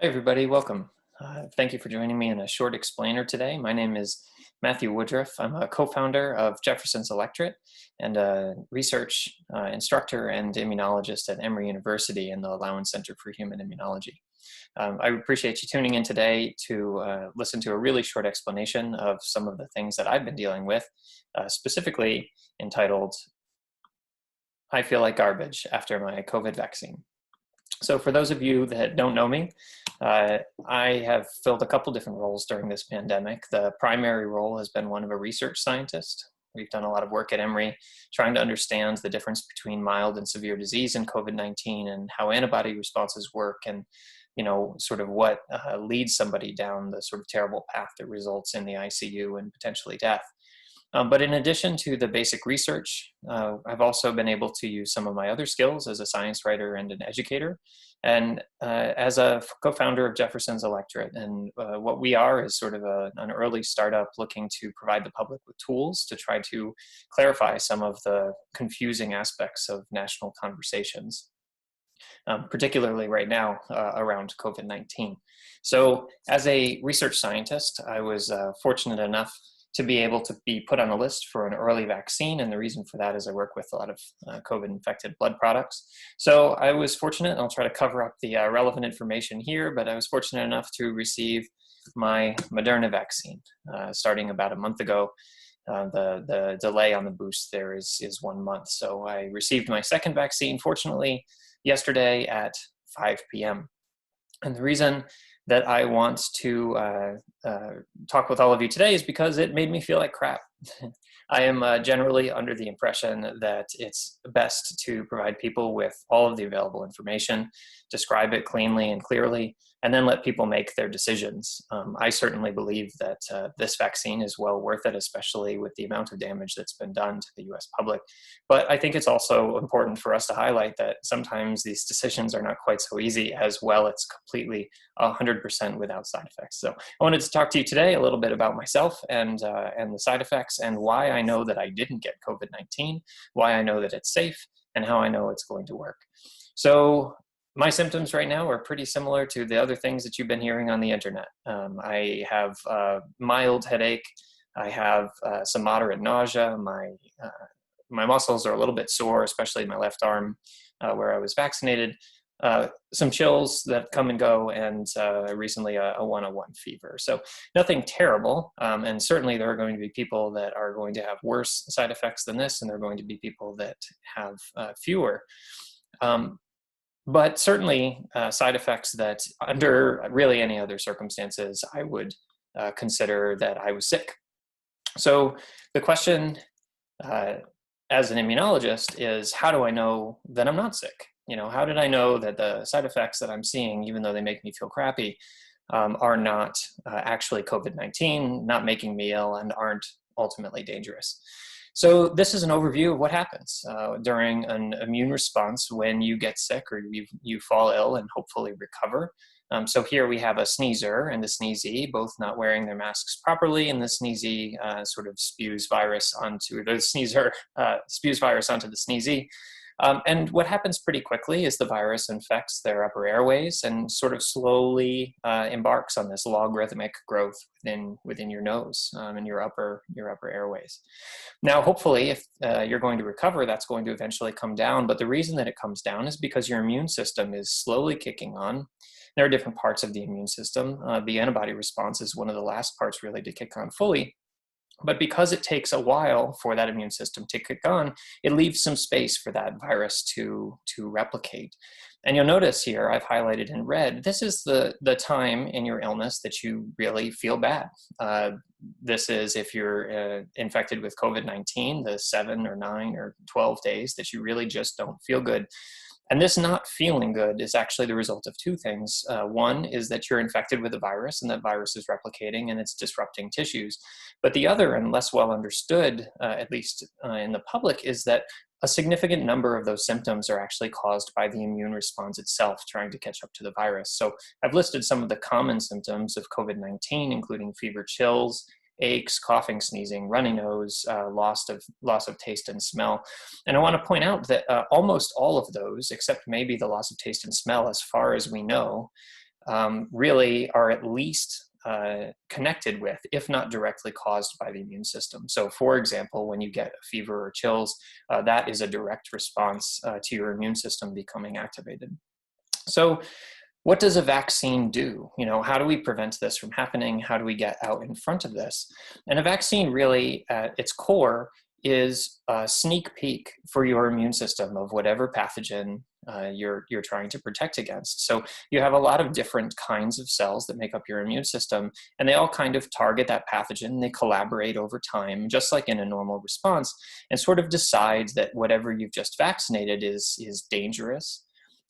Hi, everybody. Welcome. Thank you for joining me in a short explainer today. My name is Matthew Woodruff. I'm a co-founder of Jefferson's Electorate and a research instructor and immunologist at Emory University in the Lown Center for Human Immunology. I appreciate you tuning in today to listen to a really short explanation of some of the things that I've been dealing with, specifically entitled, I Feel Like Garbage After My COVID Vaccine. So for those of you that don't know me, I have filled a couple different roles during this pandemic. The primary role has been one of a research scientist. We've done a lot of work at Emory trying to understand the difference between mild and severe disease in COVID-19 and how antibody responses work and, sort of what leads somebody down the sort of terrible path that results in the ICU and potentially death. But in addition to the basic research, I've also been able to use some of my other skills as a science writer and an educator, and as a co-founder of Jefferson's Electorate. And what we are is sort of an early startup looking to provide the public with tools to try to clarify some of the confusing aspects of national conversations, particularly right now around COVID-19. So as a research scientist, I was fortunate enough to be able to be put on a list for an early vaccine. And the reason for that is I work with a lot of COVID-infected blood products. So I was fortunate, and I'll try to cover up the relevant information here, but I was fortunate enough to receive my Moderna vaccine starting about a month ago. The delay on the boost there is 1 month. So I received my second vaccine, fortunately, yesterday at 5 p.m. And the reason that I want to talk with all of you today is because it made me feel like crap. I am generally under the impression that it's best to provide people with all of the available information, describe it cleanly and clearly, and then let people make their decisions. I certainly believe that this vaccine is well worth it, especially with the amount of damage that's been done to the US public. But I think it's also important for us to highlight that sometimes these decisions are not quite so easy, as well it's completely 100% without side effects. So I wanted to talk to you today a little bit about myself and the side effects and why I know that I didn't get COVID-19, why I know that it's safe, and how I know it's going to work. So my symptoms right now are pretty similar to the other things that you've been hearing on the internet. I have a mild headache. I have some moderate nausea. My muscles are a little bit sore, especially my left arm where I was vaccinated. Some chills that come and go, and recently a 101 fever. So nothing terrible, and certainly there are going to be people that are going to have worse side effects than this, and there are going to be people that have fewer. But certainly side effects that under really any other circumstances, I would consider that I was sick. So the question as an immunologist is, how do I know that I'm not sick? How did I know that the side effects that I'm seeing, even though they make me feel crappy, are not actually COVID-19, not making me ill, and aren't ultimately dangerous? So this is an overview of what happens during an immune response when you get sick or you fall ill and hopefully recover. So here we have a sneezer and a sneezee, both not wearing their masks properly, and the sneezee sort of spews virus onto, the sneezer spews virus onto the sneezee. And what happens pretty quickly is the virus infects their upper airways and sort of slowly embarks on this logarithmic growth within your nose and your upper airways. Now, hopefully, if you're going to recover, that's going to eventually come down. But the reason that it comes down is because your immune system is slowly kicking on. There are different parts of the immune system. The antibody response is one of the last parts really to kick on fully. But because it takes a while for that immune system to kick on, it leaves some space for that virus to replicate. And you'll notice here, I've highlighted in red, this is the time in your illness that you really feel bad. This is if you're infected with COVID-19, the 7 or 9 or 12 days that you really just don't feel good. And this not feeling good is actually the result of two things. One is that you're infected with a virus, and that virus is replicating and it's disrupting tissues. But the other, and less well understood, at least in the public, is that a significant number of those symptoms are actually caused by the immune response itself trying to catch up to the virus. So I've listed some of the common symptoms of COVID-19, including fever, chills, aches, coughing, sneezing, runny nose, loss of taste and smell. And I want to point out that almost all of those, except maybe the loss of taste and smell, as far as we know, really are at least connected with, if not directly caused by the immune system. So for example, when you get a fever or chills, that is a direct response to your immune system becoming activated. So what does a vaccine do? You know, how do we prevent this from happening? How do we get out in front of this? And a vaccine really, at its core, is a sneak peek for your immune system of whatever pathogen you're trying to protect against. So you have a lot of different kinds of cells that make up your immune system, and they all kind of target that pathogen. They collaborate over time, just like in a normal response, and sort of decide that whatever you've just vaccinated is dangerous,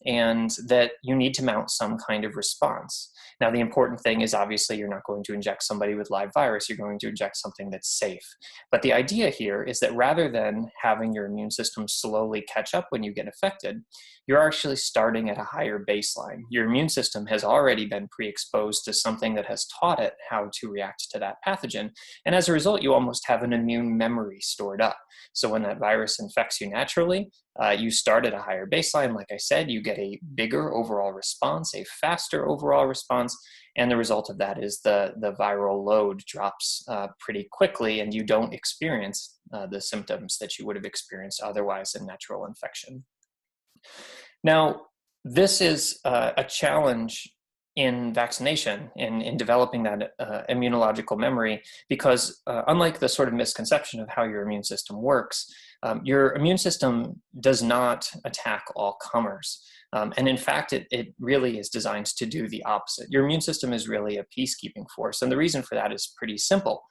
and that you need to mount some kind of response. Now, the important thing is obviously you're not going to inject somebody with live virus, you're going to inject something that's safe. But the idea here is that rather than having your immune system slowly catch up when you get affected, you're actually starting at a higher baseline. Your immune system has already been pre-exposed to something that has taught it how to react to that pathogen. And as a result, you almost have an immune memory stored up. So when that virus infects you naturally, you start at a higher baseline. Like I said, you get a bigger overall response, a faster overall response, and the result of that is the viral load drops pretty quickly, and you don't experience the symptoms that you would have experienced otherwise in natural infection. Now, this is a challenge in vaccination, in developing that immunological memory, because unlike the sort of misconception of how your immune system works, your immune system does not attack all comers. And in fact, it really is designed to do the opposite. Your immune system is really a peacekeeping force. And the reason for that is pretty simple.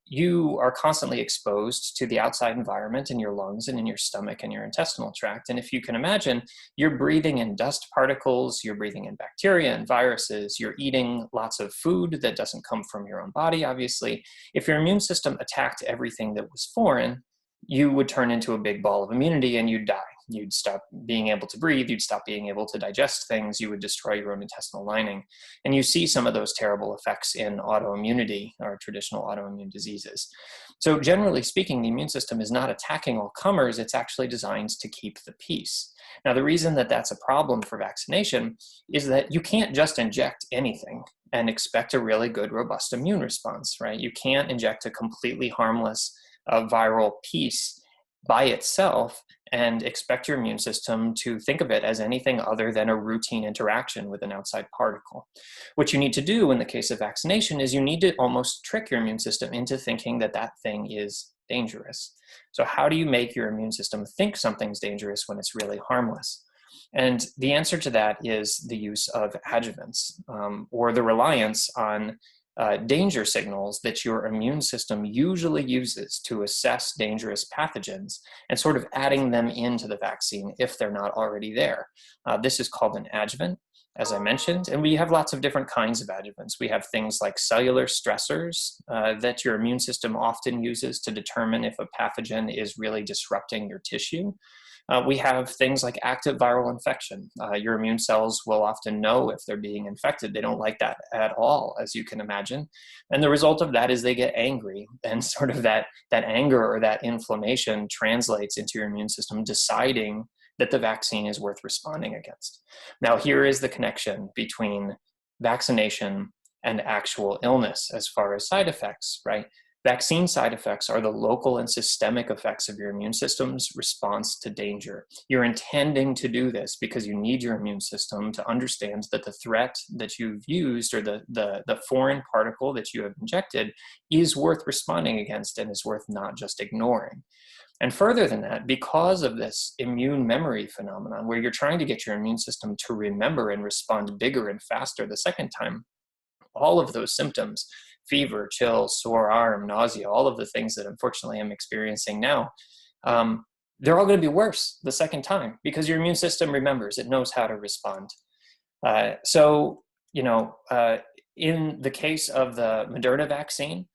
You are constantly exposed to the outside environment in your lungs and in your stomach and your intestinal tract. And if you can imagine, you're breathing in dust particles, you're breathing in bacteria and viruses, you're eating lots of food that doesn't come from your own body, obviously. If your immune system attacked everything that was foreign, you would turn into a big ball of immunity and you'd die. You'd stop being able to breathe, you'd stop being able to digest things, you would destroy your own intestinal lining. And you see some of those terrible effects in autoimmunity or traditional autoimmune diseases. So generally speaking, the immune system is not attacking all comers, it's actually designed to keep the peace. Now, the reason that that's a problem for vaccination is that you can't just inject anything and expect a really good, robust immune response, right? You can't inject a completely harmless viral piece by itself and expect your immune system to think of it as anything other than a routine interaction with an outside particle. What you need to do in the case of vaccination is you need to almost trick your immune system into thinking that that thing is dangerous. So how do you make your immune system think something's dangerous when it's really harmless? And the answer to that is the use of adjuvants, or the reliance on danger signals that your immune system usually uses to assess dangerous pathogens and sort of adding them into the vaccine if they're not already there. This is called an adjuvant, as I mentioned, and we have lots of different kinds of adjuvants. We have things like cellular stressors that your immune system often uses to determine if a pathogen is really disrupting your tissue. We have things like active viral infection. Your immune cells will often know if they're being infected. They don't like that at all, as you can imagine. And the result of that is they get angry, and sort of that anger or that inflammation translates into your immune system deciding that the vaccine is worth responding against. Now, here is the connection between vaccination and actual illness as far as side effects, right? Vaccine side effects are the local and systemic effects of your immune system's response to danger. You're intending to do this because you need your immune system to understand that the threat that you've used, or the foreign particle that you have injected, is worth responding against and is worth not just ignoring. And further than that, because of this immune memory phenomenon, where you're trying to get your immune system to remember and respond bigger and faster the second time, all of those symptoms, fever, chills, sore arm, nausea, all of the things that unfortunately I'm experiencing now, they're all going to be worse the second time because your immune system remembers, it knows how to respond. So, in the case of the Moderna vaccine,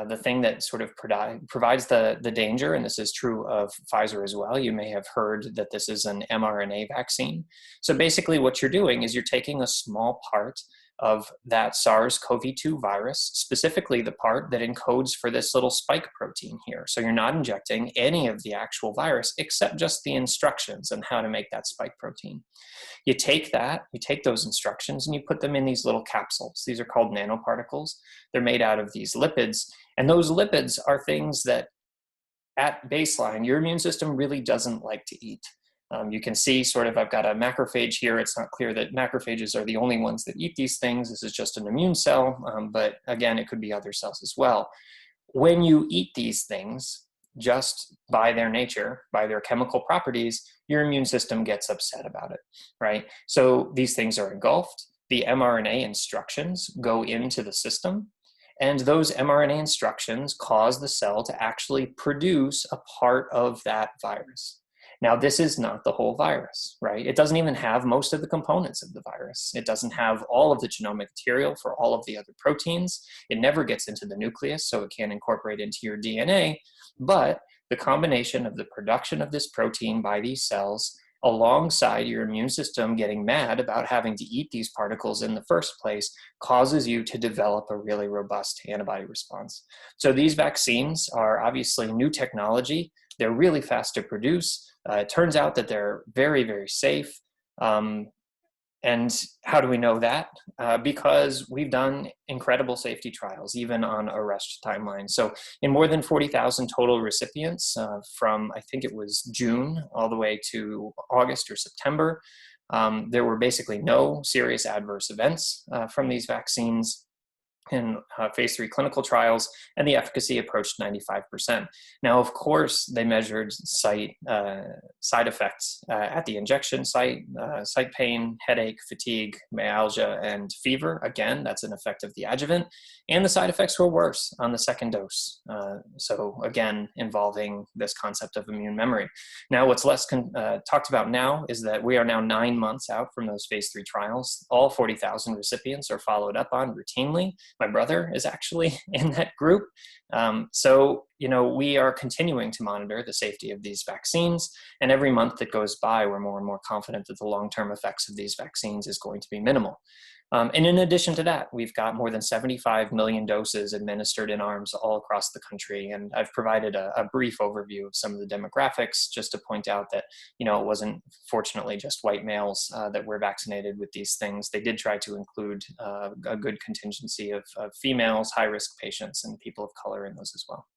the thing that sort of provides the danger, and this is true of Pfizer as well, you may have heard that this is an mRNA vaccine. So basically what you're doing is you're taking a small part of that SARS-CoV-2 virus, specifically the part that encodes for this little spike protein here. So you're not injecting any of the actual virus except just the instructions on how to make that spike protein. You take those instructions and you put them in these little capsules. These are called nanoparticles. They're made out of these lipids, and those lipids are things that at baseline, your immune system really doesn't like to eat. You can see sort of, I've got a macrophage here. It's not clear that macrophages are the only ones that eat these things. This is just an immune cell, but again, it could be other cells as well. When you eat these things, just by their nature, by their chemical properties, your immune system gets upset about it, right? So these things are engulfed. The mRNA instructions go into the system, and those mRNA instructions cause the cell to actually produce a part of that virus. Now, this is not the whole virus, right? It doesn't even have most of the components of the virus. It doesn't have all of the genomic material for all of the other proteins. It never gets into the nucleus, so it can't incorporate into your DNA. But the combination of the production of this protein by these cells, alongside your immune system getting mad about having to eat these particles in the first place, causes you to develop a really robust antibody response. So these vaccines are obviously new technology. They're really fast to produce. It turns out that they're very, very safe. And how do we know that? Because we've done incredible safety trials, even on a rushed timeline. So in more than 40,000 total recipients from, I think it was June, all the way to August or September, there were basically no serious adverse events from these vaccines in phase 3 clinical trials, and the efficacy approached 95%. Now, of course, they measured side effects at the injection site, site pain, headache, fatigue, myalgia, and fever. Again, that's an effect of the adjuvant. And the side effects were worse on the second dose. So again, involving this concept of immune memory. Now, what's less talked about now is that we are now 9 months out from those phase 3 trials. All 40,000 recipients are followed up on routinely. My brother is actually in that group. So, we are continuing to monitor the safety of these vaccines. And every month that goes by, we're more and more confident that the long-term effects of these vaccines is going to be minimal. And in addition to that, we've got more than 75 million doses administered in arms all across the country. And I've provided a brief overview of some of the demographics just to point out that, it wasn't fortunately just white males that were vaccinated with these things. They did try to include a good contingency of females, high-risk patients, and people of color in those as well.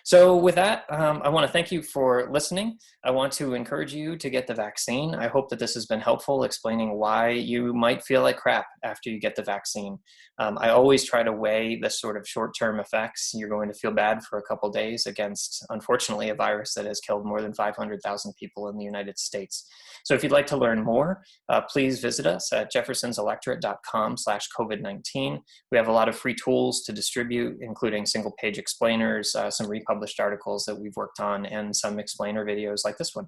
So with that, I want to thank you for listening. I want to encourage you to get the vaccine. I hope that this has been helpful explaining why you might feel like crap after you get the vaccine. I always try to weigh the sort of short-term effects. You're going to feel bad for a couple days against, unfortunately, a virus that has killed more than 500,000 people in the United States. So if you'd like to learn more, please visit us at jeffersonselectorate.com/COVID-19. We have a lot of free tools to distribute, including single-page explainers, some republished articles that we've worked on, and some explainer videos like this one.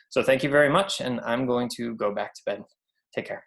So thank you very much, and I'm going to go back to bed. Take care.